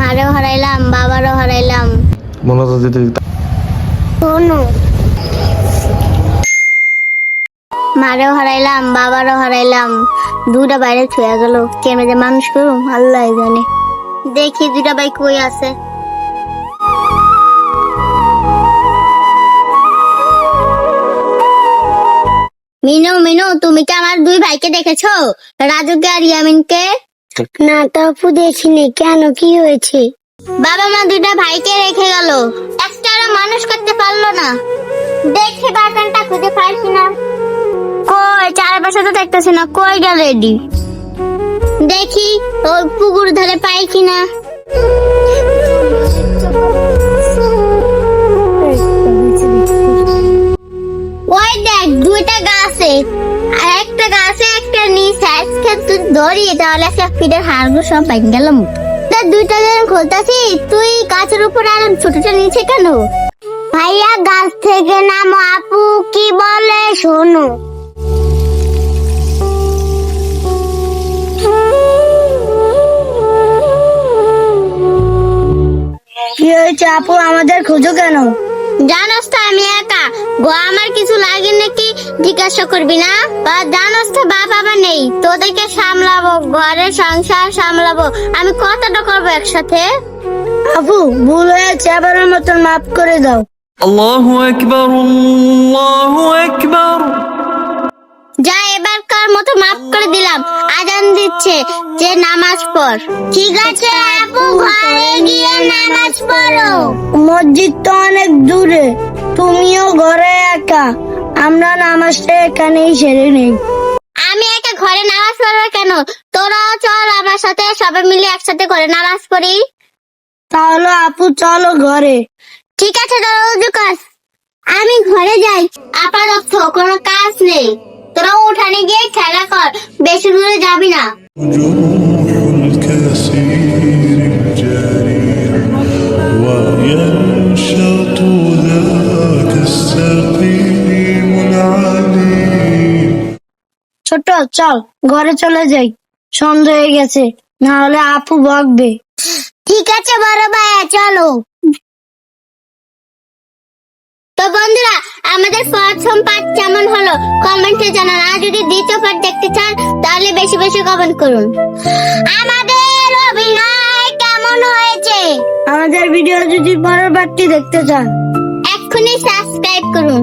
মারেও হারাইলাম, বাবারও হারাইলাম। মনোযোগ দিতে দিতে শোনো, মারেও হারাইলাম, বাবারও হারাইলাম, দুটা বাইরে ছুঁয়ে গেল। কেমনে যে মানুষ করুম আল্লাহ জানে। দেখি দুটা ভাই কই আছে। মিনু মিনু, তুমি কি আমার দুই ভাইকে দেখেছো, রাজুকে আর ইয়ামিনকে? না তো আপু, দেখিনি। কেন, কি হয়েছে? বাবা মা দুটা ভাইকে রেখে গেল, একটারও মানুষ করতে পারলো না। দেখি বাগানটা খুঁজে পাইছি না। কই, চারপাশে তো দেখতেছি না, কই গেল এডি? দেখি ওই পুকুর ধারে পাই কিনা। ওই দেখ, দুইটা গাছে, আর একটা গাছে একটা নিচে। আজকে তুই ধরি তাহলে একটা ফিডের হাড়গুলো সব ভেঙে গেলাম। দুইটা যেন খোলতাছি, তুই গাছের উপর আর ছোটটা নিচে কেন? ভাইয়া গাছ থেকে নামো, আপু কি বলে শোনো। কি হয়েছে আপু, আমাদের খোঁজো কেন? জানোস তো আমি একা, গো আমার কিছু লাগে নাকি জিজ্ঞাসা করবি না? বা জানোস তো বাপ আমার নেই, তোদেরকে সামলাবো, ঘরের সংসার সামলাবো, আমি কতটা করবো একসাথে? আপু ভুল হয়েছে, এবারের মতন মাফ করে দাও। আল্লাহু আকবার, আল্লাহু আকবার। যা, এবারকার মতো মাফ করে দিলাম। আজান দিচ্ছে, যে নামাজ পড়। ঠিক আছে আপু, ঘরে গিয়ে নামাজ পড়ো। মসজিদ তো অনেক দূরে, তুমিও ঘরে একা, আমরা নামাজটা এখানেই সেরে নেই। আমি একা ঘরে নামাজ পড়বো কেন? তোরাও চল আমার সাথে, সবাই মিলে একসাথে ঘরে নামাজ পড়ি। তাহলে আপু চলো ঘরে। ঠিক আছে, আমি ঘরে যাই, আপাতত কোনো কাজ নেই। তোরা উঠানে গিয়ে খেলা কর, বেশি দূরে যাবি না। وجوه الكثير الجرير وينشط ذاك السقيم العليم। ছোট, চল ঘরে চলে যাই, সন্ধ্যা হয়ে গেছে, না হলে আপু বকবে। ঠিক আছে বড় ভাইয়া, চলো। তো বন্ধুরা, আমাদের প্রথম পার্ট কেমন হলো কমেন্টে জানান। আর যদি দ্বিতীয় পার্ট দেখতে চান তাহলে বেশি বেশি কমেন্ট করুন। আমাদের অভিনয় কেমন হয়েছে? আমাদের ভিডিও যদি পরের পার্টটি দেখতে চান এক্ষুনি সাবস্ক্রাইব করুন।